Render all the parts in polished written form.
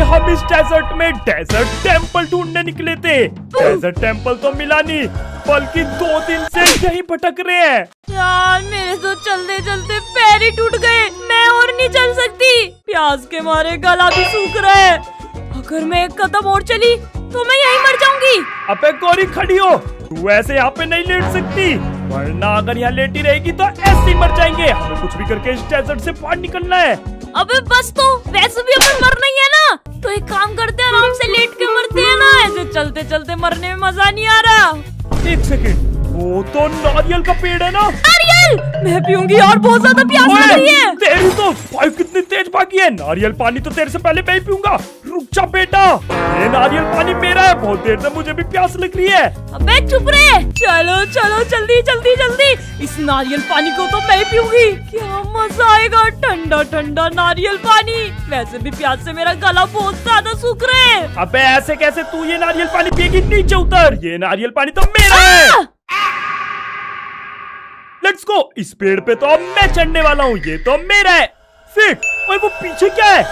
हम इस डेजर्ट में डेजर्ट टेम्पल ढूंढने निकले थे। डेजर्ट टेम्पल तो मिला नहीं, बल्कि 2 दिन से यहीं भटक रहे हैं। यार मेरे तो चलते चलते पैर ही टूट गए, मैं और नहीं चल सकती। प्यास के मारे गला भी सूख रहा है। अगर मैं एक कदम और चली तो मैं यहीं मर जाऊंगी। अबे गौरी खड़ी हो, तू ऐसे यहाँ पे नहीं लेट सकती, वरना अगर यहाँ लेटी रहेगी तो ऐसे ही मर जाएंगे। हमें कुछ भी करके इस डेजर्ट से बाहर निकलना है। अबे बस तो, वैसे भी अपन मरना ही है ना, तो एक काम करते हैं, आराम से लेट के मरते हैं ना। ऐसे चलते चलते मरने में मजा नहीं आ रहा। 1 सेकंड, वो तो नारियल का पेड़ है ना। नारियल मैं पीऊंगी और बहुत ज्यादा प्यास लग रही है। तेरी तो भाई कितनी तेज भागी है। नारियल पानी तो तेरे से पहले मैं ही पीऊंगा। रुक जा बेटा, ये नारियल पानी मेरा है, बहुत देर से मुझे भी प्यास लग रही है। अबे चुप रहे, चलो चलो जल्दी जल्दी जल्दी, इस नारियल पानी को तो मैं ही पीऊंगी। क्या मजा आएगा, ठंडा ठंडा नारियल पानी। वैसे भी प्यास से मेरा गला बहुत ज्यादा सूख रहा है। अबे ऐसे कैसे, तू ये नारियल पानी पिएगी? नीचे उतर, ये नारियल पानी तो मेरा है। लेट्स गो, इस पेड़ पे तो अब मैं चढ़ने वाला हूँ, ये तो मेरा है। फिक, ओए वो पीछे क्या है?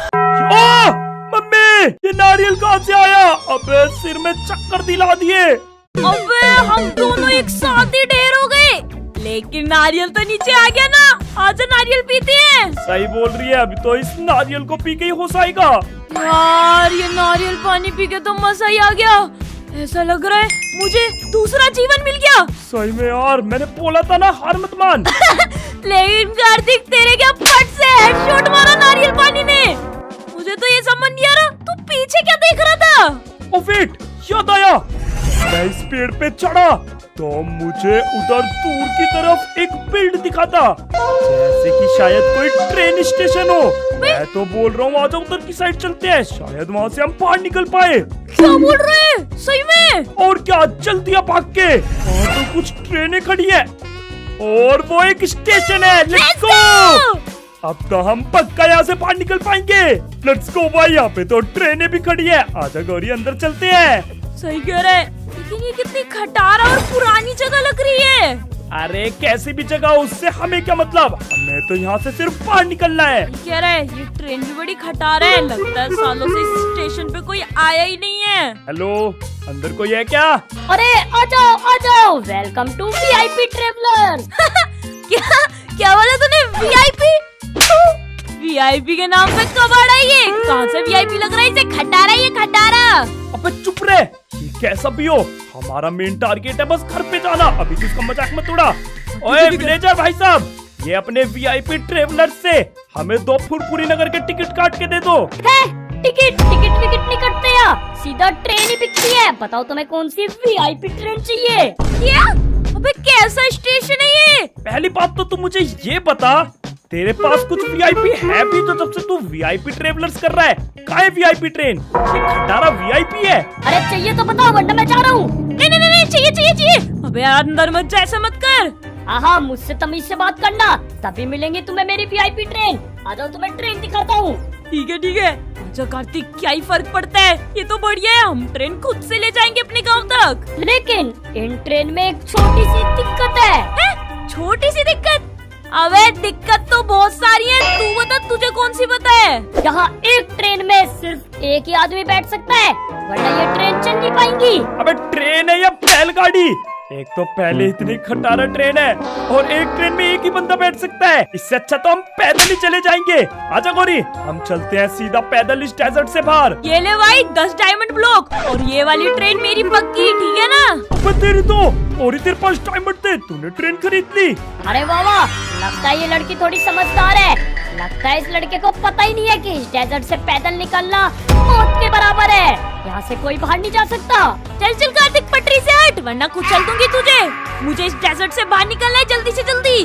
ओह मम्मी, ये नारियल कहाँ से आया? अबे सिर में चक्कर दिला दिए। अबे हम दोनों एक साथ ही ढेर हो गए, लेकिन नारियल तो नीचे आ गया ना। आजा नारियल पीते हैं। सही बोल रही है, अभी तो इस नारियल को पी के ही होश आएगा। यार ये नारियल पानी पी के तो मजा ही आ गया। ऐसा लग रहा है मुझे दूसरा जीवन मिल गया। सही में यार, मैंने बोला था ना, हार मत मान। लेकिन कार्तिक तेरे क्या फट से हेडशॉट मारा नारियल पानी ने। मुझे तो ये समझ नहीं आ रहा, तू पीछे क्या देख रहा था? ओ वेट, याद आया, मैं इस पेड़ पे चढ़ा तो मुझे उधर दूर की तरफ एक बिल्ड दिखा था, जैसे कि शायद कोई ट्रेन स्टेशन हो। मैं तो बोल रहा हूँ आजा उधर की साइड चलते हैं, शायद वहाँ से हम बाहर निकल पाए। क्या बोल रहे हैं, सही में? और क्या, जल्दी आ भाग के। वहाँ तो कुछ ट्रेनें खड़ी है और वो एक स्टेशन है। लेट्स गो, अब तो हम पक्का यहाँ से बाहर निकल पाएंगे। लेट्स गो भाई, यहाँ पे तो ट्रेनें भी खड़ी है। आजा गौरी अंदर चलते हैं। सही कह रहे, लेकिन ये कितनी खटारा और पुरानी जगह लग रही है। अरे कैसी भी जगह हो, उससे हमें क्या मतलब, हमें तो यहाँ से सिर्फ बाहर निकलना है। कह रहे ये ट्रेन भी बड़ी खटारा है, लगता है सालों से इस स्टेशन पे कोई आया ही नहीं है। हेलो, अंदर कोई है क्या? अरे आ जाओ, वेलकम टू वीआईपी ट्रेवलर। क्या बोला तूने, वीआईपी? वीआईपी के नाम पे कबाड़ है ये, कौन सा वीआईपी लग रहा है, इसे खटारा ये खटारा। अबे चुप रहे, ये कैसा भी हो, हमारा मेन टारगेट है बस घर पे जाना। अभी तो इसका मजाक मत उड़ा। ओए विलेजर भाई साहब, ये अपने वीआईपी ट्रेवलर से हमें 2 फुरफुरी नगर के टिकट काट के दे दो। टिकट नहीं कटते यहाँ, सीधा ट्रेन ही बिकती है। बताओ तुम्हें कौन सी वीआईपी ट्रेन चाहिए? क्या? अबे कैसा स्टेशन है ये? पहली बात तो तू मुझे ये बता, तेरे पास कुछ वीआईपी है भी तो जब से तू वीआईपी ट्रेवलर्स कर रहा है? कहाँ है वीआईपी ट्रेन? ये खटारा वीआईपी है। अरे चाहिए तो बताओ, वरना मैं जा रहा हूँ। नहीं चाहिए। अबे यार अंदर मत जा, ऐसा मत कर। हाँ, मुझसे तमीज से बात करना, तभी मिलेंगी तुम्हें मेरी वीआईपी ट्रेन। आ जाओ, तुम्हें ट्रेन दिखाता हूँ। ठीक है। अच्छा कार्तिक, क्या ही फर्क पड़ता है, ये तो बढ़िया है, हम ट्रेन खुद से ले जाएंगे अपने गांव तक। लेकिन इन ट्रेन में एक छोटी सी दिक्कत है। छोटी सी दिक्कत? अबे दिक्कत तो बहुत सारी है, तू बता तुझे कौन सी पता है? यहाँ एक ट्रेन में सिर्फ एक ही आदमी बैठ सकता है, वरना ये ट्रेन चल नहीं पाएंगी। अबे ट्रेन है या बैलगाड़ी? एक तो पहले इतनी खटारा ट्रेन है और एक ट्रेन में एक ही बंदा बैठ सकता है, इससे अच्छा तो हम पैदल ही चले जाएंगे। आजा गौरी, हम चलते हैं सीधा पैदल इस डेजर्ट से बाहर। ये ले भाई 10 डायमंड ब्लॉक, और ये वाली ट्रेन मेरी पक्की, ठीक है ना? अबे तेरी तो और तेरे पास डायमंड थे, तूने ट्रेन खरीद ली। अरे वाह, लगता है ये लड़की थोड़ी समझदार है। लगता है इस लड़के को पता ही नहीं है कि इस डेजर्ट से पैदल निकलना मौत के बराबर है। यहाँ से कोई बाहर नहीं जा सकता। चल कार्तिक, पटरी से हट, वरना कुछ चल दूंगी तुझे। मुझे इस डेजर्ट से बाहर निकलना है, जल्दी से जल्दी।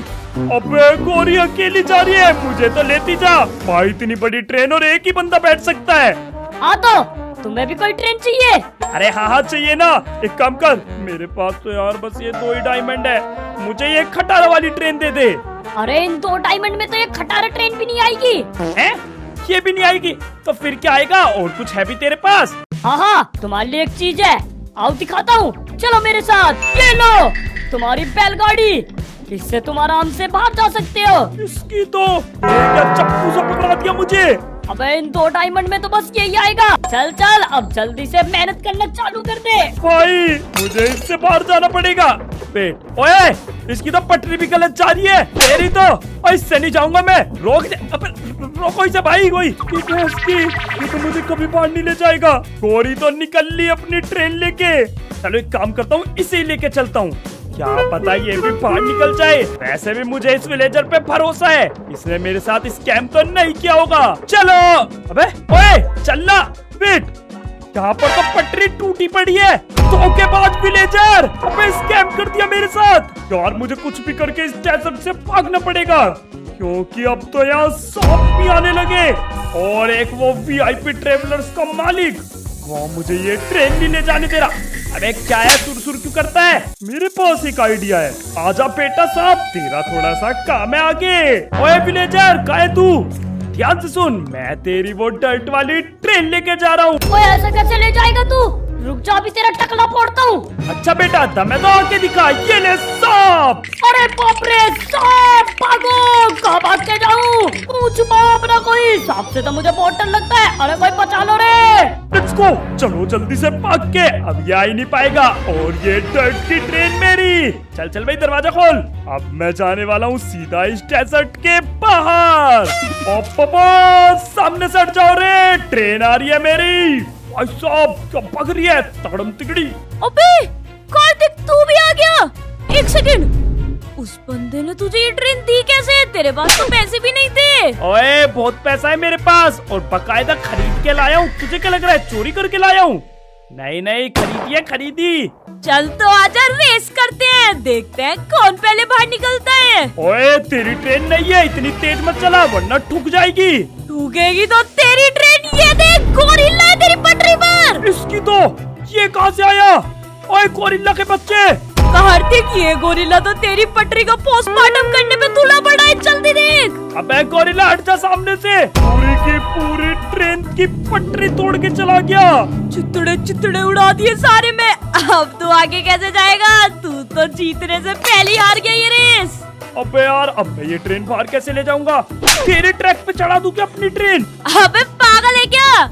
अबे गौरी अकेली जा रही है, मुझे तो लेती जा। भाई इतनी बड़ी ट्रेन और एक ही बंदा बैठ सकता है। हाँ तो तुम्हें भी कोई ट्रेन चाहिए? अरे हाँ चाहिए ना। एक काम कर, मेरे पास तो यार बस ये 2 ही डायमंड है, मुझे ये खटारा वाली ट्रेन दे दे। अरे इन 2 डायमंड में तो ये खटारा ट्रेन भी नहीं आएगी। हैं? ये भी नहीं आएगी तो फिर क्या आएगा? और कुछ है भी तेरे पास? हाँ, तुम्हारे लिए एक चीज है, आओ दिखाता हूँ, चलो मेरे साथ। ये लो तुम्हारी बैलगाड़ी, इससे तुम आराम से बाहर जा सकते हो। इसकी तो क्या चप्पू से पकड़ा दिया मुझे। अबे इन 2 डायमंड में तो बस यही आएगा। चल चल अब जल्दी से मेहनत करना चालू कर दे। भाई मुझे इससे बाहर जाना पड़ेगा। वेट, ओए इसकी तो पटरी भी गलत जा रही है। तेरी तो, और इससे नहीं जाऊंगा मैं। रोको इसे भाई, कोई ये तो मुझे कभी बाहर नहीं ले जाएगा। गोरी तो निकल ली अपनी ट्रेन लेके। चलो एक काम करता हूँ, इसे लेके चलता हूँ, क्या पता ये भी बाहर निकल जाए। वैसे भी मुझे इस विलेजर पे भरोसा है, इसने मेरे साथ स्कैम तो नहीं किया होगा। चलो अबे ओए चलना। वेट, यहाँ पर तो पटरी टूटी पड़ी है। धोखेबाज विलेजर, अबे स्कैम कर दिया मेरे साथ। यार मुझे कुछ भी करके इस डेजर्ट से भागना पड़ेगा, क्योंकि अब तो यहाँ सांप भी आने लगे। और एक वो वीआईपी ट्रेवलर्स का मालिक, वो मुझे ये ट्रेन नहीं ले जाने दे रहा। अरे क्या है, सुर क्यों करता है? मेरे पास एक आइडिया है। आजा बेटा साहब, तेरा थोड़ा सा काम है आगे। ओए विलेजर, कहाँ है तू? ध्यान से सुन, मैं तेरी वो डर्ट वाली ट्रेन लेके जा रहा हूँ। ओए ऐसा कैसे ले जाएगा तू? रुक जा, अभी तेरा टकला फोड़ता हूँ। अच्छा बेटा, दम है तो आके दिखा। ये ले सांप। अरे बाप रे, सांप! भागो! कहाँ भाग के जाऊँ? पूछ अपना कोई। सांप से तो मुझे बहुत डर लगता है। अरे कोई बचा लो रे। लेट्स गो, चलो जल्दी से भाग के, अब ये आ ही नहीं पाएगा। और ये डर्ट की ट्रेन मेरी। चल चल भाई, दरवाजा खोल। अब मैं जाने वाला हूँ सीधा इस डेजर्ट के बाहर। सामने से हट जाओ रे, ट्रेन आ रही है मेरी। भाई साहब क्या भाग रही है, तगड़म तिगड़ी। अबे कार्तिक, तू भी आ गया। एक सेकंड, उस बंदे ने तुझे ये ट्रेन दी कैसे? तेरे पास तो पैसे भी नहीं थे। ओए बहुत पैसा है मेरे पास, और बकायदा खरीद के लाया हूँ। तुझे क्या लग रहा है चोरी करके लाया हूँ? नहीं नहीं, खरीदी है खरीदी। चल तो आजा, रेस करते हैं, देखते हैं कौन पहले बाहर निकलता है। ओए तेरी ट्रेन नहीं है, इतनी तेज मत चला वरना ठुक जाएगी। ठुकेगी तो तेरी ट्रेन। ये देख, गोरिल्ला है तेरी पटरी पर। इसकी तो, ये कहाँ से आया? ओए गोरिल्ला के बच्चे। कार्तिक, ये गोरिल्ला तो तेरी पटरी का पोस्टमार्टम करने पे तुला पड़ा है। जल्दी देख। अबे गोरिल्ला हट जा सामने से। पूरी की पूरी ट्रेन की पटरी तोड़ के चला गया। चितड़े चितड़े उड़ा दिए सारे में। अब तू आगे कैसे जाएगा? तू तो जीतने से पहले ही हार गया ये रेस। अबे यार, अब मैं ये ट्रेन बाहर कैसे ले जाऊंगा? तेरे ट्रैक पे चढ़ा दूं क्या अपनी ट्रेन? अबे पागल है क्या?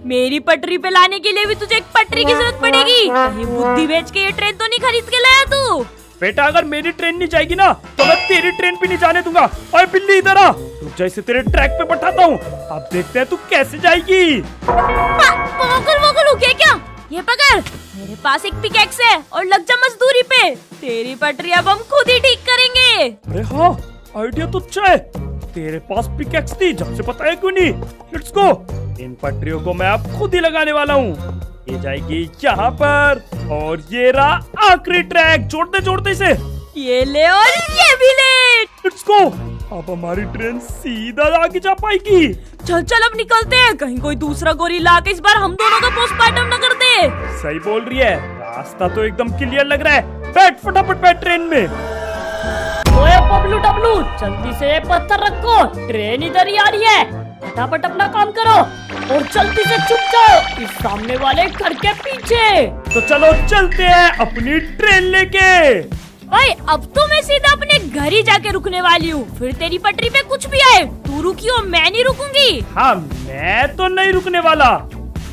मेरी पटरी पे लाने के लिए भी तुझे एक पटरी की जरूरत पड़ेगी। कहीं बुद्धि बेच के ये ट्रेन तो नहीं खरीद के लाया तू? बेटा अगर मेरी ट्रेन नहीं जाएगी ना, तो मैं तेरी ट्रेन भी नहीं जाने दूंगा। ओए बिल्ली इधर आ, रुक जा, इसे तेरे ट्रैक पे बैठाता हूँ। अब देखते हैं तू कैसे जाएगी। पागल वागल हो गया क्या? ये पकड़, मेरे पास एक पिकैक्स है और लग जा मजदूरी पे। तेरी पटरी अब हम खुद ही ठीक करेंगे। अरे हाँ, आइडिया तो अच्छा है। तेरे पास पिकैक्स थी, जब से पता है क्यों नहीं? लेट्स गो, इन पटरियों को मैं अब खुद ही लगाने वाला हूँ। ये जाएगी यहाँ पर, और ये रहा आखिरी ट्रैक। जोड़ते इसे। ये ले और ये भी ले। लेट्स गो, अब हमारी ट्रेन सीधा आगे जा पाएगी। चल चल अब निकलते हैं, कहीं कोई दूसरा गोरिल्ला आके इस बार हम दोनों का पोस्टमार्टम न कर दे। सही बोल रही है, रास्ता तो एकदम क्लियर लग रहा है। बैठ फटाफट बैठ ट्रेन में। ओए पबलू डबलू, जल्दी से ये पत्थर रखो, ट्रेन इधर ही आ रही है। फटाफट अपना काम करो और जल्दी से छुप जाओ इस सामने वाले घर के पीछे। तो चलो चलते हैं अपनी ट्रेन लेके। भाई अब तो मैं सीधा अपने घर ही जाके रुकने वाली हूँ। फिर तेरी पटरी पे कुछ भी आए, तू रुकी हो, मैं नहीं रुकूंगी। हाँ, मैं तो नहीं रुकने वाला,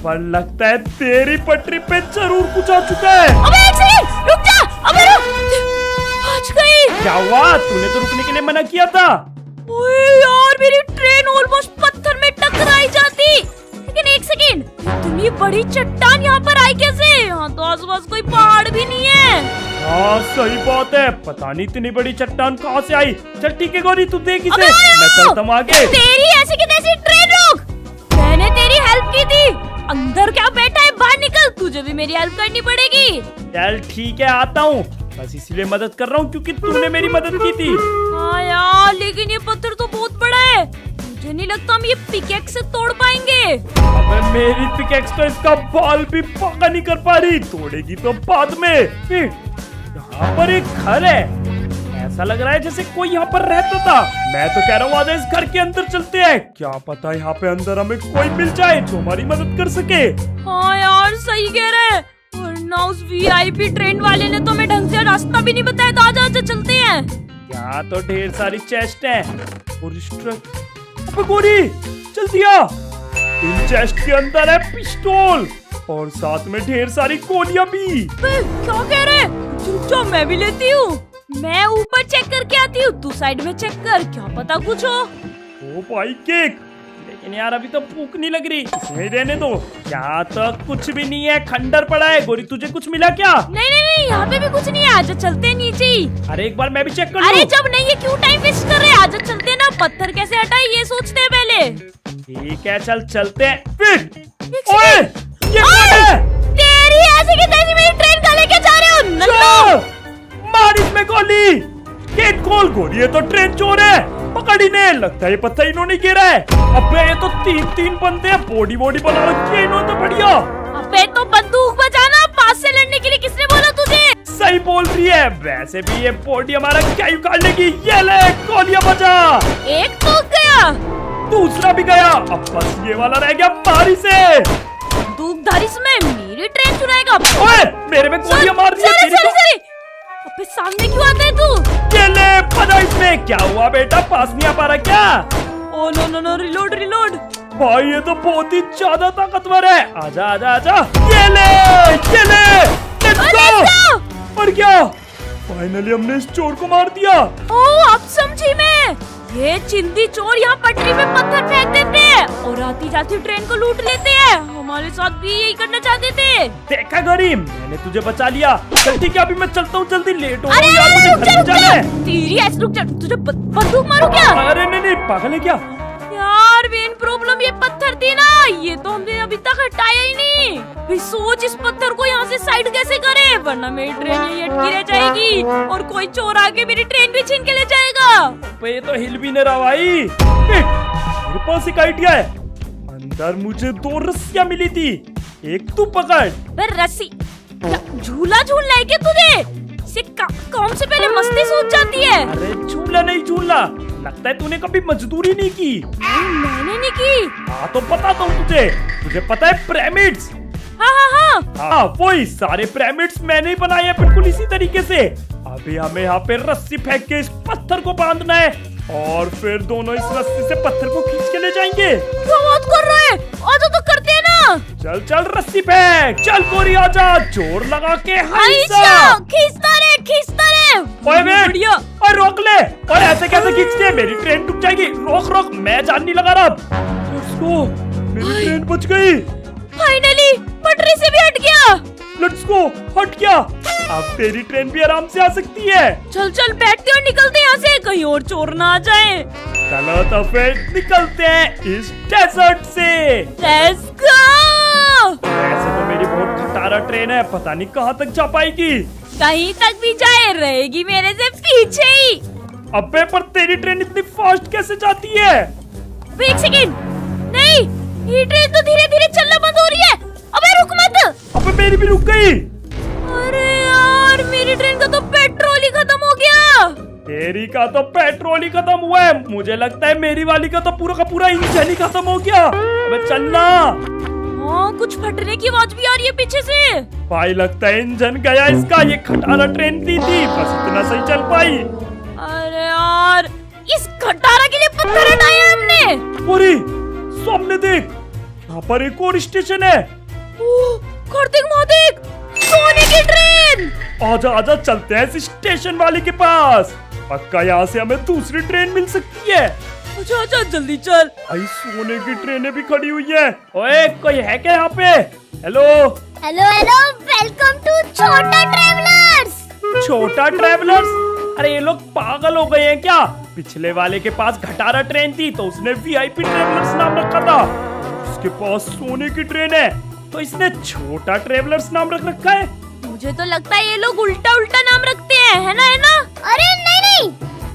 पर लगता है तेरी पटरी पे जरूर कुछ आ चुका है। अबे एक सेकंड, रुक जा। अबे रुक, बच गई। क्या हुआ? तूने तो रुकने के लिए मना किया था। ओए यार, मेरी ट्रेन ऑलमोस्ट पत्थर में टकराई जाती। लेकिन एक सेकंड, इतनी बड़ी चट्टान यहाँ पर आई कैसे? यहाँ तो आसपास कोई पहाड़ भी नहीं है। हाँ सही बात है, पता नहीं इतनी बड़ी चट्टान कहाँ से आई। चल ठीक है गौरी, तू देख इसे, मैं चलता हूँ आगे। तेरी ऐसी की तैसी ट्रेन रुक, मैंने तेरी हेल्प की थी। अंदर क्या बैठा है, बाहर निकल, तुझे भी मेरी हेल्प करनी पड़ेगी। चल ठीक है, आता हूँ, बस इसीलिए मदद कर रहा हूँ क्योंकि तूने मेरी मदद की थी। हाँ यार, लेकिन ये पत्थर तो बहुत बड़ा है, मुझे नहीं लगता हम ये पिकैक्स से तोड़ पाएंगे। अबे मेरी पिकैक्स तो इसका बाल भी पका नहीं कर पा रही, तोड़ेगी तो बाद में। यहाँ पर एक घर है, ऐसा लग रहा है जैसे कोई यहाँ पर रहता था। मैं तो कह रहा हूँ आजा इस घर के अंदर चलते हैं, क्या पता यहाँ पे अंदर हमें कोई मिल जाए जो हमारी मदद कर सके। हाँ यार सही कह रहे हैं, वरना उस वीआईपी ट्रेन वाले ने तो हमें ढंग से रास्ता भी नहीं बताया था। आजा आजा चलते हैं। यहाँ तो ढेर सारी चेस्ट है और गोरी जल्दी आ। इन चेस्ट के अंदर है पिस्तौल और साथ में ढेर सारी गोलियां भी। क्या कह रहे? रुक जाओ, मैं भी लेती हूँ। मैं ऊपर चेक करके आती हूँ, तू साइड में चेक कर, क्या पता कुछ हो। ओ भाई केक, लेकिन यार अभी तो भूख नहीं लग रही, इसे रहने दो। यहाँ तक कुछ भी नहीं है, खंडर पड़ा है। गोरी तुझे कुछ मिला क्या? नहीं नहीं नहीं, यहाँ पे भी कुछ नहीं है। आजा चलते हैं नीचे ही। अरे एक बार मैं भी चेक कर लूं। अरे जब नहीं है क्यों टाइम वेस्ट कर रहे हैं? आजा चलते हैं ना, पत्थर कैसे हटाए ये सोचते हैं पहले। ठीक है चल चलते हैं। फिर एक ओए सेकंड। ये कौन है? तेरी ऐसी की तैसी मेरी ट्रेन का लेके जा रहे हो नल्लो। चल, मार इसमें गोली। गेट खोल, गोली है तो ट्रेन चोर है, पकड़ी ने। लगता है ये पत्थर इन्होंने गिरा है। अबे ये तो तीन बंदे हैं, बॉडी बना रखी है इन्होंने तो बढ़िया। अबे तो बंदूक बजाना, पास से लड़ने के लिए किसने बोला तुझे? सही बोल रही है, वैसे भी ये बॉडी हमारा क्या उखाड़ लेगी। ये ले गोलियां बजा। एक तो गया, दूसरा भी गया, अब बस ये वाला रह गया। मारी से बंदूकधारी से मेरी ट्रेन चुराएगा। ओए मेरे में गोलियां मार दी तेरी को। अबे सामने क्यों आता है तू? ये ले पता इसमें क्या हुआ बेटा, पास नहीं आ पा रहा क्या? Oh no no no, reload. भाई ये तो बहुत ही ज्यादा ताकतवर है। आजा आजा आजा, ये ले लेट्स गो। और क्या, फाइनली हमने इस चोर को मार दिया। ओ अब समझी मैं, ये चिंदी चोर यहाँ पटरी में पत्थर फेंक देते हैं और आती जाती ट्रेन को लूट लेते हैं। हमारे साथ भी यही करना चाहते थे। देखा गरीब, मैंने तुझे बचा लिया। चल ठीक है, अभी मैं चलता हूँ, जल्दी लेट हो रहा अरे हूँ यार, मुझे रुक घर जा, पे रुक जाना जा। है। तेरी ऐसे रुक जा, तुझे बंदूक मारू क्या? अरे नहीं पागल है क्या? यार मेन प्रॉब्लम ये पत्थर थी ना, ये तो हमने अभी तक हटाया ही नहीं। भी सोच इस पत्थर को यहाँ से साइड कैसे करें, वरना मेरी ट्रेन यही अटकी रह जाएगी और कोई चोर आके मेरी ट्रेन भी छीन के ले जाएगा। ये तो हिल भी नहीं रहा भाई। मेरे पास एक आइडिया है, अंदर मुझे 2 रस्सियां मिली थी, एक तू पकड़। रस्सी झूला झूलना है क्या तुझे? से कौन से पहले मस्ती सूझ जाती है। अरे झूला नहीं झूला, लगता है तूने कभी मजदूरी नहीं की। मैंने नहीं की। हाँ तो बताता हूँ तुझे पता है पिरामिड्स? हाँ, वही सारे पिरामिड्स मैंने ही बनाए हैं, बिल्कुल इसी तरीके से। अभी हमें यहाँ पे रस्सी फेंक के इस पत्थर को बांधना है और फिर दोनों इस रस्सी से पत्थर को खींच के ले जाएंगे। क्या बात कर रहे हैं? आजा तो करते हैं ना। चल रस्सी फेंक, चल गोरी आजा, जोर लगा के खींचता रे। ओए वेट, और रोक ले। और ऐसे कैसे खींचते हैं, मेरी ट्रेन टूट जाएगी। रोक, मैं जान नहीं लगा रहा। उसको मेरी ट्रेन बच गई। फाइनली पटरी से भी हट गया। लेट्स गो, हट गया। अब तेरी ट्रेन भी आराम से आ सकती है। चल बैठते और निकलते यहाँ से, कहीं और चोर ना आ जाए। चलो तो फिर निकलते हैं इस डेजर्ट से। Let's go. ऐसे तो मेरी बहुत खटारा ट्रेन है, पता नहीं कहाँ तक जा पाएगी। कहीं तक भी जाए, रहेगी मेरे से पीछे ही। अबे पर तेरी ट्रेन इतनी फास्ट कैसे जाती है? एक सेकेंड, नहीं ये ट्रेन तो धीरे धीरे चलना बंद हो रही है। अबे रुक मत। अबे मेरी भी रुक गई। अरे यार मेरी ट्रेन का तो पेट्रोल ही खत्म हो गया। तेरी का तो पेट्रोल ही खत्म हुआ है, मुझे लगता है मेरी वाली का तो पूरा का पूरा इंजन ही खत्म हो गया। अबे चलना। हाँ कुछ फटने की आवाज भी आ रही है पीछे से। भाई लगता है इंजन गया इसका, ये खटारा ट्रेन थी, बस इतना सही चल पाई। अरे यार इस खटारा के लिए पत्थर हटाए हैं हमने। पूरी सामने देख, यहाँ पर एक और स्टेशन है। कार्तिक महादेव, सोने की ट्रेन। आजा चलते हैं इस स्टेशन वाले के पास, पक्का यहाँ से हमें दूसरी ट्रेन मिल सकती है। अच्छा जल्दी चल। भाई सोने की ट्रेनें भी खड़ी हुई है। ओए कोई है क्या यहाँ पे? हेलो, वेलकम टू छोटा ट्रेवलर्स। छोटा ट्रेवलर्स? अरे ये लोग पागल हो गए हैं क्या? पिछले वाले के पास घटारा ट्रेन थी तो उसने VIP ट्रेवलर्स नाम रखा था, उसके पास सोने की ट्रेन है तो इसने छोटा ट्रेवलर्स नाम रख रखा है। मुझे तो लगता है ये लोग उल्टा नाम रखते हैं, है ना? अरे नहीं,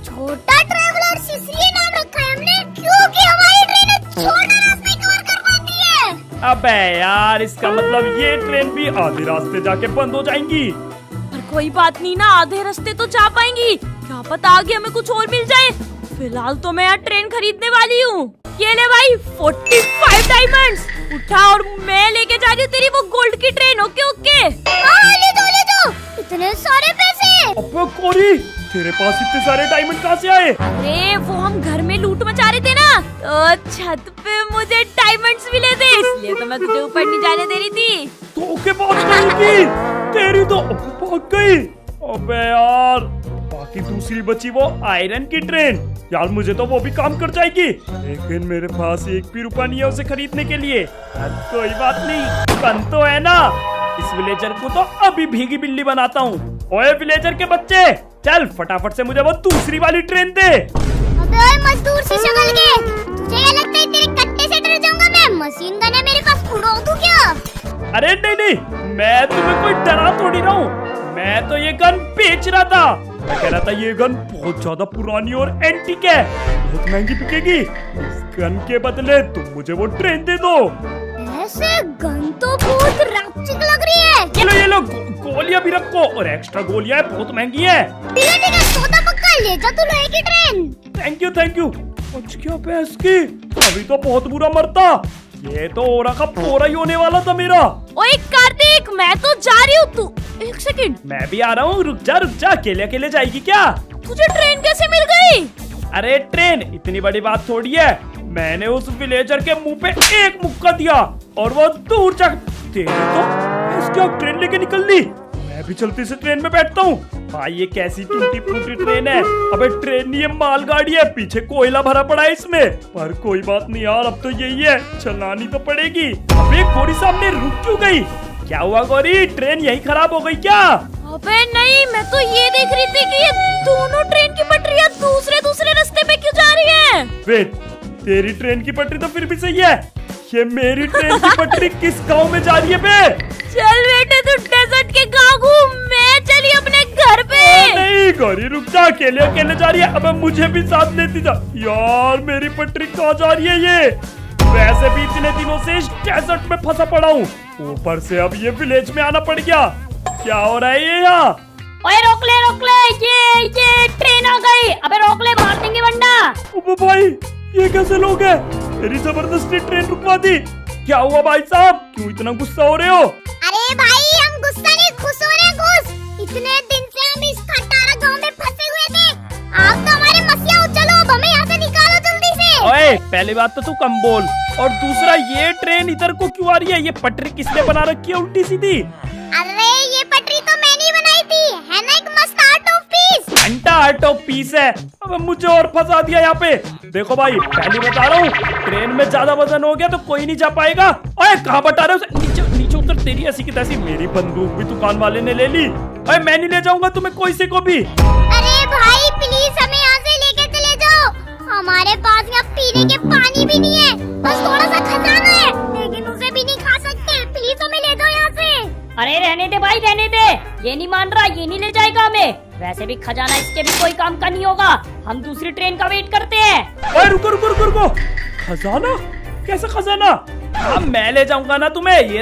छोटा ट्रैवलर्स इसलिए नाम रखा है हमने क्योंकि हमारी ट्रेनें छोटा रास्ता कवर कर पाती है। अबे यार इसका मतलब ये ट्रेन भी आधे रास्ते जाके बंद हो जाएंगी। पर कोई बात नहीं ना, आधे रास्ते तो जा पाएंगी, क्या पता आगे हमें कुछ और मिल जाए। फिलहाल तो मैं यहाँ ट्रेन खरीदने वाली हूँ। ये ले भाई 45 डायमंड्स, उठा और मैं लेके जा रही हूँ तेरी वो गोल्ड की ट्रेन। ओके ले दो इतने सारे पैसे। अबे कोरी तेरे पास इतने सारे डायमंड कहाँ से आए? अरे वो हम घर में लूट मचा रहे थे ना, तो छत पे मुझे डायमंड्स मिले थे, इसलिए तो मैं तुझे ऊपर नहीं जाने दे रही थी। धोखेबाज कहीं की, तेरी तो भाग गई। अबे यार, बाकी दूसरी बची वो आयरन की ट्रेन। यार मुझे तो वो भी काम कर जाएगी, लेकिन मेरे पास एक भी रुपया नहीं है उसे खरीदने के लिए। कोई बात नहीं, कन तो है ना। इस विलेजर को तो अभी भीगी बिल्ली बनाता हूँ। ओए विलेजर के बच्चे, चल फटाफट से मुझे वो दूसरी वाली ट्रेन दे। अबे ओए मजदूर सी शक्ल के, तुझे क्या लगता है तेरे कट्टे से डर जाऊंगा मैं? मशीन गन है मेरे पास, उड़ाऊ तू क्या? अरे नहीं नहीं, मैं तुम्हें कोई डरा थोड़ी रहा हूँ। मैं तो ये गन बेच रहा था। मैं कह रहा था ये गन बहुत ज्यादा पुरानी और एंटीक है, बहुत महंगी बिकेगी। इस गन के बदले तुम मुझे वो ट्रेन दे दो। ऐसे गन तो बहुत रैप्चिक लग रही है। ये लो गोलियां भी रखो, और एक्स्ट्रा गोलियां है, बहुत महंगी है। ठीक है सौदा पक्का, ले जा तू लोहे की ट्रेन। Thank you. कुछ क्या पैस की, अभी तो बहुत बुरा मरता। ये तो ओरा का पोरा ही होने वाला था मेरा। ओए कार्तिक, मैं तो जा रही हूँ, तू एक सेकंड। मैं भी आ रहा हूँ, रुक जा। अकेले जाएगी क्या? तुझे ट्रेन कैसे मिल गई? अरे ट्रेन इतनी बड़ी बात थोड़ी है। मैंने उस विलेजर के मुंह पे एक मुक्का दिया और वो दूर तक। तेरी तो इसकी ट्रेन लेके निकल ली। मैं भी चलती से ट्रेन में बैठता हूँ। भाई ये कैसी टूटी फूटी ट्रेन है। अबे ट्रेन नहीं, ये मालगाड़ी है, पीछे कोयला भरा पड़ा है इसमें। पर कोई बात नहीं यार, अब तो यही है, चलानी तो पड़ेगी। अबे गौरी सामने रुक क्यों गई? क्या हुआ गौरी, ट्रेन यही खराब हो गई क्या? अबे नहीं, मैं तो ये देख रही थी कि ये दोनों ट्रेन की पटरियां दूसरे रास्ते पे क्यों जा रही हैं? वेट, तेरी ट्रेन की पटरी तो फिर भी सही है, ये मेरी ट्रेन की पटरी किस गांव में जा रही है बे? चल बेटे, तू डेजर्ट के गांव घूम, मैं चली अपने घर पे। नहीं गौरी रुक जा, अकेले जा रही है। अब मुझे भी साथ लेती जा। यार मेरी पटरी कहाँ जा रही है ये? वैसे भी इतने दिनों से इस डेजर्ट में फंसा पड़ा हूँ, ऊपर से अब ये विलेज में आना पड़ गया। क्या हो रहा है ये यहाँ? ओए रोक ले, ये ट्रेन आ गई। अबे रोक ले, मार देंगे वरना। ओ भाई, ये कैसे लोग हैं? मेरी जबरदस्ती ट्रेन रुकवा दी। क्या हुआ भाई साहब, क्यों इतना गुस्सा हो रहे हो? अरे भाई, हम गुस्सा नहीं, खुश हो रहे हैं। खुश, इतने दिन से हम इस खटारा गांव में फंसे हुए थे। आप तो हमारे मसिया हो, चलो अब हमें यहाँ से निकालो जल्दी से। ओए पहली बात तो तू कम बोल, और दूसरा ये ट्रेन इधर को क्यों आ रही है? ये पटरी किसने बना रखी है उल्टी सीधी? अरे ये पटरी तो मैंने बनाई थी, है ना, एक मस्त आर्ट ऑफ पीस। घंटा आर्ट ऑफ पीस है। अब मुझे और फंसा दिया यहाँ पे। देखो भाई, पहले बता रहा हूँ, ट्रेन में ज्यादा वजन हो गया तो कोई नहीं जा पाएगा। ओए कहाँ बता रहे हो? नीचे उतर। तेरी ऐसी की तैसी मेरी बंदूक भी दुकान वाले ने ले ली। ओए मैं नहीं ले जाऊंगा तुम्हें कोई से को भी। अरे भाई प्लीज हमें यहाँ से लेके चले जाओ, हमारे पास यहाँ पीने के पानी भी नहीं है, बस थोड़ा सा खजाना है, लेकिन उसे भी नहीं खा सकते। प्लीज हमें ले जाओ यहाँ से। अरे रहने दे भाई, रहने दे। ये नहीं मान रहा, ये नहीं ले जाएगा हमें। वैसे भी खजाना इसके भी कोई काम का नहीं होगा। हम दूसरी ट्रेन का वेट करते हैं। ओए रुको। खजाना? कैसा खजाना? हाँ मैं ले जाऊंगा ना तुम्हें। ये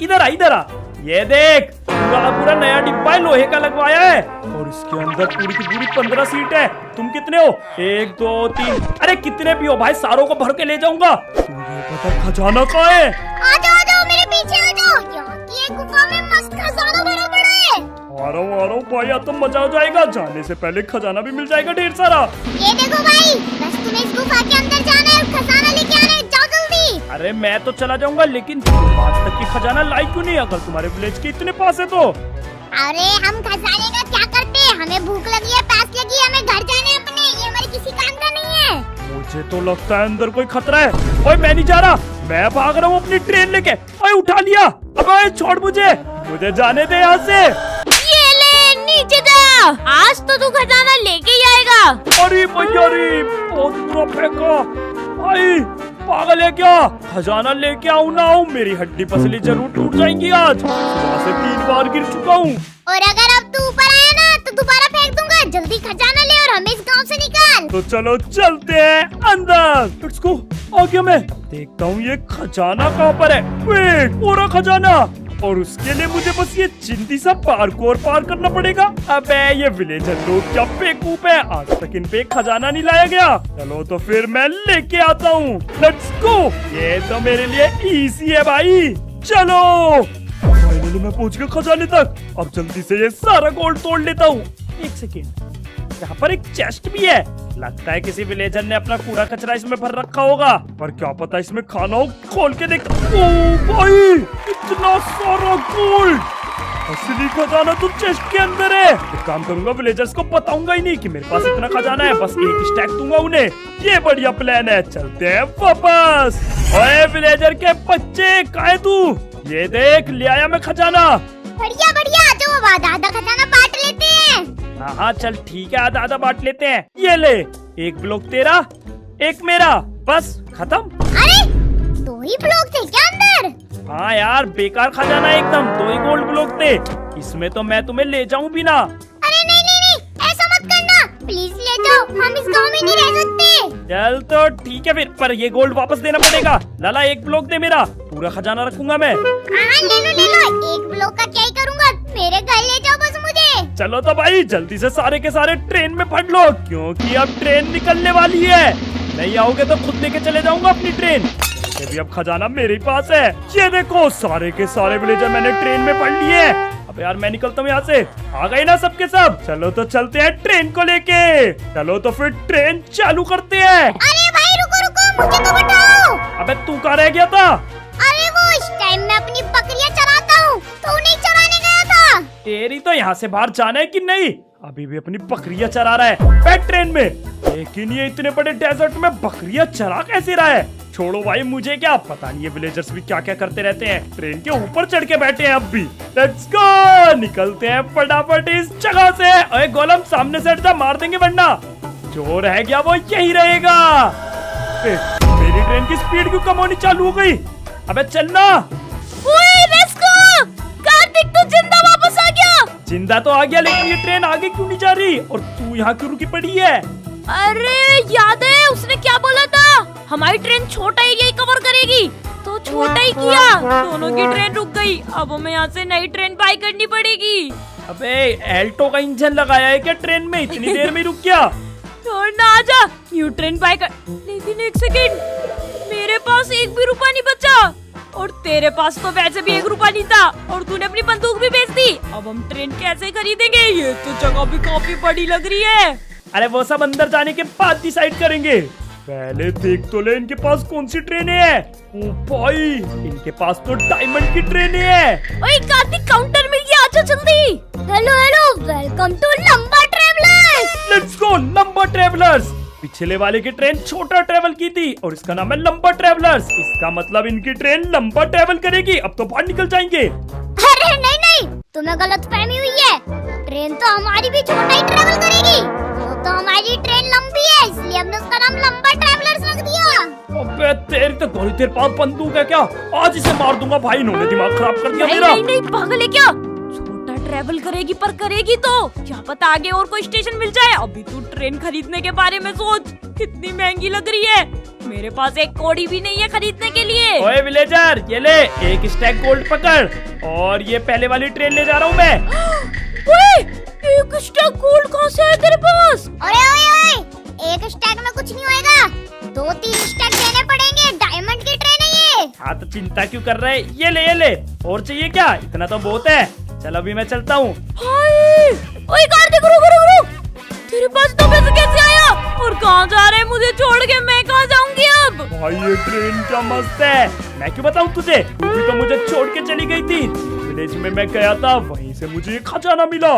इधर आ। ये देख, पूरा नया डिब्बा है, लोहे का लगवाया है, और इसके अंदर पूरी की पूरी 15 सीट है। तुम कितने हो? 1 2 3, अरे कितने भी हो भाई, सारों को भर के ले जाऊंगा। तुझे पता खजाना कहाँ है? आ जाओ, मेरे पीछे आ जाओ। यहाँ की एक गुफा में मस्त खजाना भरा पड़ा है। आ रहा हूँ भाई, अब तो मजा हो जाएगा। जाने से पहले खजाना भी मिल जाएगा ढेर सारा। ये देखो भाई, बस तुम्हें इस गुफा के अंदर जाना है, खजाना लेके आना है, जाओ जल्दी। अरे मैं तो चला जाऊंगा, लेकिन तुम आज तक की खजाना लाई क्यों नहीं? अगर तुम्हारे विलेज के इतने पास है तो। अरे हम खजाने का क्या करते हैं? हमें भूख लगी है, प्यास लगी है, हमें घर जाना है अपने, ये हमारे किसी काम का नहीं है। मुझे तो लगता है अंदर कोई खतरा है। ओए मैं नहीं जा रहा, मैं भाग रहा हूँ अपनी ट्रेन लेके। ओए उठा लिया। अब छोड़ मुझे जाने दे यहाँ से। ये ले, नीचे जा। आज तो तू खजाना लेके ही आएगा। अरे भैया रे, बहुत बुरा फेंका। भाई पागल है क्या? खजाना लेके आऊँ ना आऊँ, मेरी हड्डी पसली जरूर टूट जाएंगी। आज सुबह से 3 बार गिर चुका हूँ। और अगर अब तू ऊपर आया ना तो दोबारा फेंक दूंगा। जल्दी खजाना ले और हमें इस गांव से निकाल। तो चलो चलते हैं अंदर। Let's go. आ गया मैं। देखता हूँ ये खजाना कहाँ पर है। वेट, पूरा खजाना, और उसके लिए मुझे बस ये चिंदी सा पार्कोर पार करना पड़ेगा। अबे ये विलेजर लोग क्या बेवकूफ है, आज तक इन पे खजाना नहीं लाया गया। चलो तो फिर मैं लेके आता हूँ। Let's go. ये तो मेरे लिए इजी है भाई, चलो। फाइनली मैं पहुंच गया खजाने तक। अब जल्दी से ये सारा गोल्ड तोड़ लेता हूँ। एक सेकेंड, जहाँ पर एक चेस्ट भी है। लगता है किसी विलेजर ने अपना कूड़ा कचरा इसमें भर रखा होगा, पर क्या पता इसमें खाना हो। खोल के देख। ओ भाई, इतना सारा गोल्ड! असली खजाना तो चेस्ट के अंदर है। एक काम करूंगा, विलेजर्स को बताऊंगा ही नहीं कि मेरे पास इतना खजाना है, बस एक स्टैक दूंगा उन्हें। ये बढ़िया प्लान है, चलते हैं वापस। ओए विलेजर के बच्चे, कहाँ है तू? ये देख, ले आया मैं खजाना। बढ़िया बढ़िया, जो आधा खजाना बांट लेते हैं। हाँ हाँ चल ठीक है, आधा आधा बांट लेते हैं। ये ले, एक ब्लॉक तेरा, एक मेरा, बस खत्म। अरे 2 ही ब्लॉक थे क्या अंदर? हाँ यार, बेकार खजाना एकदम, 2 ही गोल्ड ब्लॉक थे। इसमें तो मैं तुम्हें ले जाऊं भी ना। अरे नहीं नहीं नहीं, ऐसा मत करना, प्लीज ले जाओ, हम इस गांव में नहीं रह सकते। चल तो ठीक है फिर, पर ये गोल्ड वापस देना पड़ेगा। लाला एक ब्लॉक दे, मेरा पूरा खजाना रखूंगा मैं। हाँ ले लो, एक ब्लॉक का क्या ही करूँगा, मेरे घर ले जाओ बस मुझे। चलो तो भाई, जल्दी से सारे के सारे ट्रेन में फट लो, क्योंकि अब ट्रेन निकलने वाली है। नहीं आओगे तो खुद लेके चले जाऊंगा अपनी ट्रेन। ये भी अब खजाना मेरे पास है। ये देखो, सारे के सारे विलेजर मैंने ट्रेन में पढ़ लिए। अब यार मैं निकलता हूँ यहाँ से। आ गए ना सबके सब? चलो तो चलते हैं ट्रेन को लेके। चलो तो फिर ट्रेन चालू करते हैं। अरे भाई रुको रुको, मुझे तो बताओ। अबे तू कहाँ रह गया था? अरे वो इस टाइम मैं अपनी बकरियां चराता हूँ, तो उन्हें चराने गया था। तेरी तो यहाँ से बाहर जाना है कि नहीं? अभी भी अपनी बकरियां चरा रहा है बैठ ट्रेन में। लेकिन ये इतने बड़े डेजर्ट में बकरियां चरा कैसे रहा है? छोड़ो भाई, मुझे क्या पता नहीं, ये विलेजर्स भी क्या क्या करते रहते हैं। ट्रेन के ऊपर चढ़ के बैठे हैं अब भी। लेट्स गो, निकलते हैं फटाफट इस जगह से। अरे गोलम, सामने से हट जा, मार देंगे वरना। जो रह गया वो यही रहेगा। मेरी ट्रेन की स्पीड क्यों कम होनी चालू हो गई? अबे चलना। कार्तिक तो जिंदा वापस आ गया। जिंदा तो आ गया, लेकिन ये ट्रेन आगे क्यों नहीं जा रही और तू यहाँ क्यों रुकी पड़ी है? अरे याद है उसने क्या बोला था, हमारी ट्रेन छोटा एरिया ही कवर करेगी, तो छोटा ही किया, दोनों की ट्रेन रुक गई। अब हमें यहाँ से नई ट्रेन बाय करनी पड़ेगी। अबे एल्टो का इंजन लगाया है क्या ट्रेन में? इतनी देर में रुक गया। छोड़ना, आजा, न्यू ट्रेन बाय कर। लेकिन एक सेकेंड, मेरे पास 1 भी रुपया नहीं बचा, और तेरे पास तो वैसे भी 1 रुपया नहीं था, और तूने अपनी बंदूक भी बेच दी। अब हम ट्रेन कैसे खरीदेंगे? ये तो जगह भी काफी बड़ी लग रही है। अरे वो सब अंदर जाने के बाद डिसाइड करेंगे। पहले देख तो ले इनके पास कौन सी ट्रेन है। ओ भाई, इनके पास तो डायमंड की ट्रेन है। ओए कार्तिक, काउंटर मिल गया, आजा जल्दी। हेलो हेलो, वेलकम टू लंबा ट्रेवलर्स। लेट्स गो लंबा ट्रेवलर्स। पिछले वाले की ट्रेन छोटा ट्रेवल की थी और इसका नाम है लंबा ट्रेवलर्स। इसका मतलब इनकी ट्रेन लंबा ट्रेवल करेगी। अब तो बाहर निकल जाएंगे। अरे नहीं नहीं, तुम्हें गलतफहमी हुई है, ट्रेन तो हमारी भी छोटा ही ट्रेवल करेगी। तो हमारी ट्रेन लंबी है, इसलिए हमने उसका नाम लंबा ट्रेवलर्स रख दिया। अबे तेरी तो गोली, तेरे पास बंदूक है क्या? आज इसे मार दूंगा भाई, इन्होंने दिमाग खराब कर दिया मेरा। नहीं नहीं, पागल है क्या? छोटा ट्रेवल करेगी, पर करेगी तो क्या पता आगे और कोई स्टेशन मिल जाए। अभी तू ट्रेन खरीदने के बारे में सोच, कितनी महंगी लग रही है। मेरे पास 1 कौड़ी भी नहीं है खरीदने के लिए। ओए विलेजर, ये ले, 1 स्टैक गोल्ड पकड़, और ये पहले वाली ट्रेन ले जा रहा हूँ मैं। ओए, 1 स्टैक गोल्ड कहाँ से है तेरे पास? ओए ओए ओए, 1 स्टैक में कुछ नहीं होएगा, 2-3 स्टैक देने पड़ेंगे, डायमंड की ट्रेन है ये। हाँ तो चिंता क्यों कर रहे? ये ले, ये ले। और चाहिए क्या? इतना तो बहुत है। चल अभी मैं चलता हूँ। ओए कार्तिक, रुक रुक रुक, तेरे पास तो पैसे कैसे आया? और कहाँ जा रहे हैं मुझे छोड़ के? मैं कहाँ जाऊंगी अब? भाई ये ट्रेन क्या मस्त है, मैं क्यों बताऊँ तुझे? तू भी तो मुझे छोड़ के चली गई थी। विलेज में मैं गया था, वहीं से मुझे ये खजाना मिला।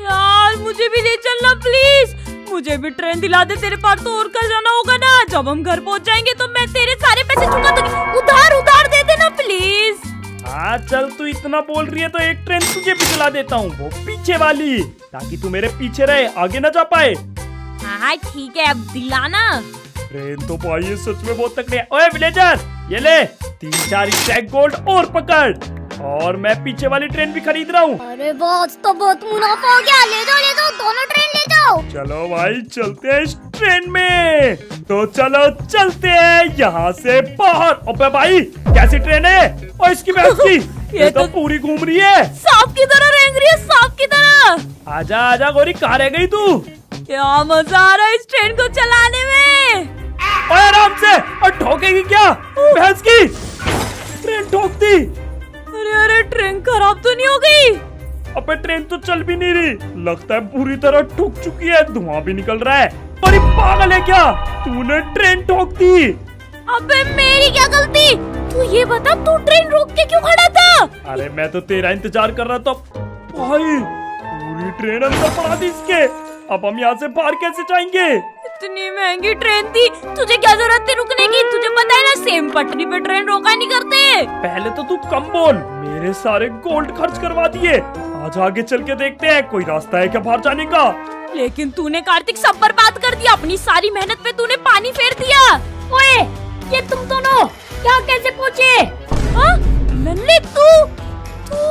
यार मुझे भी ले चलना प्लीज, मुझे भी ट्रेन दिला दे। तेरे पास तो और खजाना होगा ना, जब हम घर पहुंच जाएंगे तो मैं तेरे सारे पैसे चुका दूंगी। उधार दे देना प्लीज। हाँ चल, तू इतना बोल रही है तो एक ट्रेन तुझे भी दिला देता हूँ, वो पीछे वाली, ताकि तू मेरे पीछे रहे, आगे न जा पाए। हाँ ठीक है, अब दिलाना। ट्रेन तो भाई ये सच में बहुत तकड़ी है। ओए विलेजर, ये ले 3-4 स्टैक गोल्ड और पकड़, और मैं पीछे वाली ट्रेन भी खरीद रहा हूँ। अरे बॉस, तो बहुत मुनाफा हो गया, ले जाओ दोनों ट्रेन ले जाओ। चलो भाई चलते हैं इस ट्रेन में। तो चलो चलते हैं यहाँ से बाहर। अबे भाई, कैसी ट्रेन है? और इसकी भैंस की, ये तो पूरी घूम रही है, सांप की तरह रेंग रही है, सांप की तरह। आजा आजा गोरी, कहाँ रह गई तू? क्या मजा आ रहा है इस ट्रेन को चलाने में। ओए आराम से, और ठोकेगी क्या भैंस की? ट्रेन ठोक दी। अरे ट्रेन खराब तो नहीं हो गई? अबे ट्रेन तो चल भी नहीं रही, लगता है पूरी तरह ठुक चुकी है, धुआं भी निकल रहा है। अरे पागल है क्या, तूने ट्रेन ठोक दी। अबे मेरी क्या गलती? तू ये बता, तू ट्रेन रोक के क्यों खड़ा था? अरे मैं तो तेरा इंतजार कर रहा था भाई, पूरी ट्रेन अंदर पड़ा दी इसके। अब हम यहाँ से बाहर कैसे जाएंगे? इतनी महंगी ट्रेन थी, तुझे क्या जरूरत थी रुकने की? तुझे पता है ना, सेम पटरी पे ट्रेन रोका नहीं करते। पहले तो तू कम बोल, मेरे सारे गोल्ड खर्च करवा दिए। आज आगे चल के देखते हैं कोई रास्ता है क्या बाहर जाने का। लेकिन तूने कार्तिक सब बर्बाद कर दिया, अपनी सारी मेहनत पे तूने पानी फेर दिया। ओए, ये तुम दोनों यहाँ कैसे पहुँचे? हाँ? नन्हे तू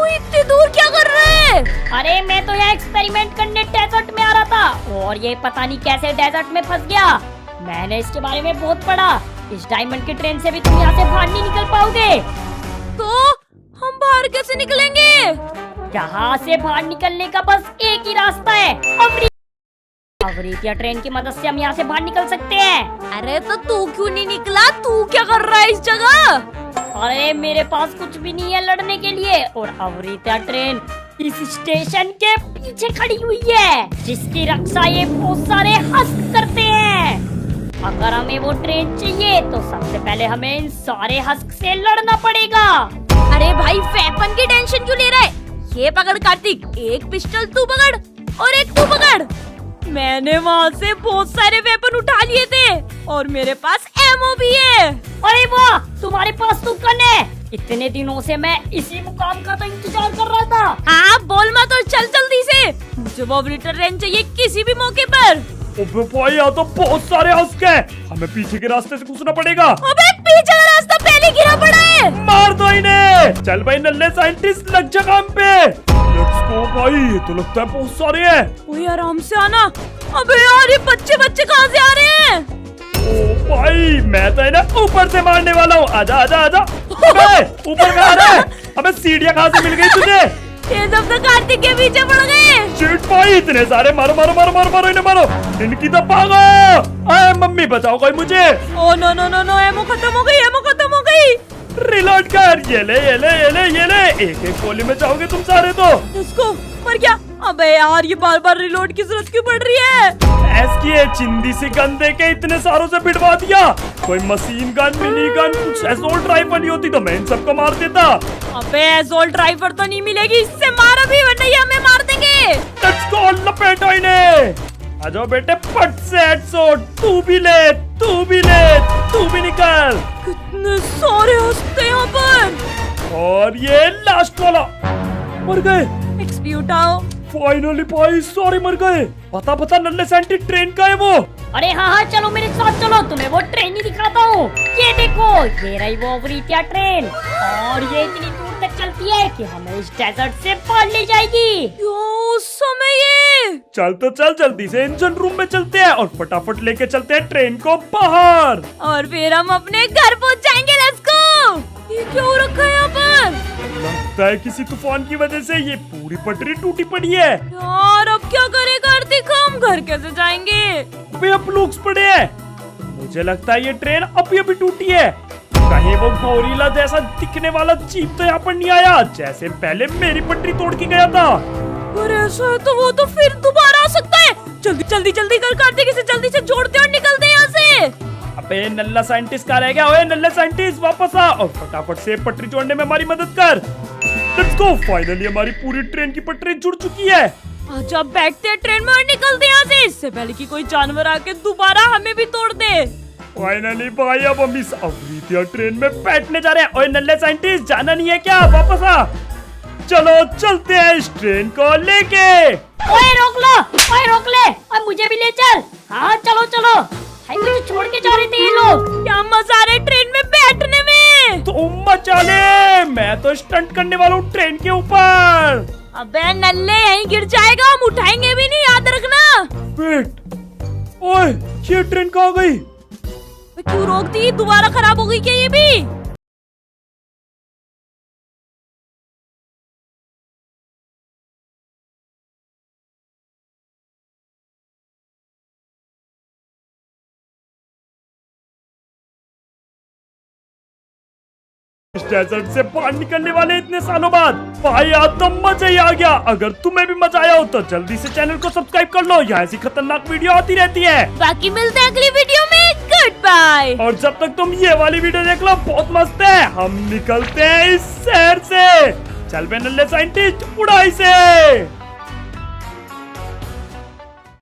इतनी दूर क्या कर रहा है? अरे मैं तो यहाँ एक्सपेरिमेंट करने डेजर्ट में आ रहा था और ये पता नहीं कैसे डेजर्ट में फंस गया। मैंने इसके बारे में बहुत पढ़ा। इस डायमंड की ट्रेन से भी तुम यहाँ से बाहर नहीं निकल पाओगे। तो हम बाहर कैसे निकलेंगे? यहाँ से बाहर निकलने का बस एक ही रास्ता है, अवरीतिया ट्रेन की मदद से हम यहाँ से बाहर निकल सकते हैं। अरे तो तू क्यों नहीं निकला? तू क्या कर रहा है इस जगह? अरे मेरे पास कुछ भी नहीं है लड़ने के लिए, और अवरीतिया ट्रेन इस स्टेशन के पीछे खड़ी हुई है, जिसकी रक्षा ये बहुत सारे हस्क करते हैं। अगर हमें वो ट्रेन चाहिए तो सबसे पहले हमें इन सारे हस्क से लड़ना पड़ेगा। अरे भाई, वेपन की टेंशन क्यों ले रहा है? ये पकड़ कार्तिक, एक पिस्टल तू पकड़ और एक तू पकड़। मैंने वहाँ से बहुत सारे वेपन उठा लिए थे और मेरे पास एमओ भी है। अरे वाह, तुम्हारे पास तो गन है। इतने दिनों से मैं इसी मुकाम का तो इंतजार कर रहा था। हाँ बोल मत और चल जल्दी से, मुझे वो ट्रेन चाहिए किसी भी मौके पर। अबे भाई यहाँ तो बहुत सारे हस्क हैं, हमें पीछे के रास्ते से घुसना पड़ेगा। अबे पीछे का रास्ता पहले गिरा पड़ा है। मार दो इन्हें। चल भाई नल्ले साइंटिस्ट, लग जा काम पे। लेट्स गो भाई, ये तो लगता है बहुत सारे हैं। ओए आराम से आना। अबे यार, ये बच्चे कहाँ से आ रहे हैं? ओ भाई, मैं तो इन्हें ऊपर से मारने वाला हूँ। आजा आजा आजा। अबे ऊपर कहाँ रहा? अबे सीढ़ियाँ कहाँ से मिल गई तुझे? ये सब तो कार्तिक के पीछे पड़ गए। शिट भाई, इतने सारे मारो मारो मारो मारो मारो इन्हें मारो, इनकी तो भागो। अरे मम्मी बचाओ कोई मुझे। Oh no no no no, ammo खत्म हो गई, एमो खत्म हो गई। रिलोड कर, ये ले ये ले ये ले ये ले। एक एक गोली में जाओगे तुम सारे तो। उसको मर गया। अबे यार, ये बार बार रिलोड की जरूरत क्यों पड़ रही है? ऐसी है, चिंदी से गन दे के इतने सारों से भिड़वा दिया। कोई मशीन गन, मिनी गन, कुछ असॉल्ट राइफल नहीं होती तो मैं इन सबको मार देता। अबे असॉल्ट राइफल तो नहीं मिलेगी, इससे मार अभी, वरना ये हमें मार देंगे। लेट्स गो, लपेटो इन्हें। आ जाओ बेटे, पट से हेडशॉट। तू भी ले, तू भी ले, तू भी निकल। कितने सारे हंसते यहाँ पर। और ये लास्ट वाला, मर गए। एक्सपी उठाओ। फाइनली भाई सारे मर गए। पता पता नल्ले सैंटी ट्रेन का है वो। अरे हाँ हाँ, चलो मेरे साथ चलो, तुम्हें वो ट्रेन ही दिखाता हूँ। ये देखो, ये रही वो अवरीतिया ट्रेन, और ये इतनी दूर तक चलती है कि हमें इस डेजर्ट से पार ले जाएगी। उस समय ये चल तो चल, जल्दी से इंजन रूम में चलते हैं और फटाफट लेके चलते हैं ट्रेन को बाहर। और फिर हम अपने घर पहुँच जाएंगे। Let's go. ये क्या हो रखा है यहाँ पर? लगता है किसी तूफान की वजह से ये पूरी पटरी टूटी पड़ी है। यार अब क्या करें कार्तिक, हम घर कैसे जाएंगे? अबे अब लूक्स पड़े हैं। मुझे लगता है ये ट्रेन अभी अभी टूटी है। कहीं वो गोरिल्ला जैसा दिखने वाला जीप तो यहाँ पर नहीं आया, जैसे पहले मेरी पटरी तोड़ के गया था। अरे ऐसा है तो वो तो फिर दोबारा आ सकता है। जल्दी जल्दी जल्दी कर कार्तिक, इसे जल्दी से जोड़ते और निकलते हैं यहाँ से। अबे नल्ला साइंटिस्ट कहाँ रह गया? ओए नल्ला साइंटिस्ट, वापस आ और फटाफट से पटरी जोड़ने में हमारी मदद कर। लेट्स गो, फाइनली हमारी पूरी ट्रेन की पटरी जुड़ चुकी है। अच्छा बैठते हैं ट्रेन में और निकलते हैं यहाँ से, इससे पहले कि कोई जानवर आके दोबारा हमें भी तोड़ दे। फाइनली भाई, अब हम इस अवरीतिया ट्रेन में बैठने जा रहे हैं। ओए नल्ले साइंटिस्ट, जाना नहीं है क्या? वापस आ। चलो चलते हैं इस ट्रेन को लेके। ओए रोक लो, ओए रोक ले, और मुझे भी ले चल। हाँ चलो चलो। हाय, मुझे छोड़ के जा रहे थे ये लोग। क्या मजा आ रहा है ट्रेन में बैठने में। तुम मचा ले, मैं तो स्टंट करने वाला हूँ ट्रेन के ऊपर। अबे नल्ले, यहीं गिर जाएगा, हम उठाएंगे भी नहीं, याद रखना। वेट, ओए ये ट्रेन कहाँ गई? क्यों रोक दी? दोबारा खराब हो गई क्या ये भी? इस डेजर्ट से बाहर निकलने वाले इतने सालों बाद। भाई आज तो मजा ही आ गया। अगर तुम्हें भी मजा आया हो तो जल्दी से चैनल को सब्सक्राइब कर लो, यहाँ ऐसी खतरनाक वीडियो आती रहती है। बाकी मिलते हैं अगली वीडियो में। Good bye. और जब तक तुम ये वाली वीडियो देख लो, बहुत मस्त है। हम निकलते हैं इस शहर से। चल बे नल्ले साइंटिस्ट, उड़ाई से।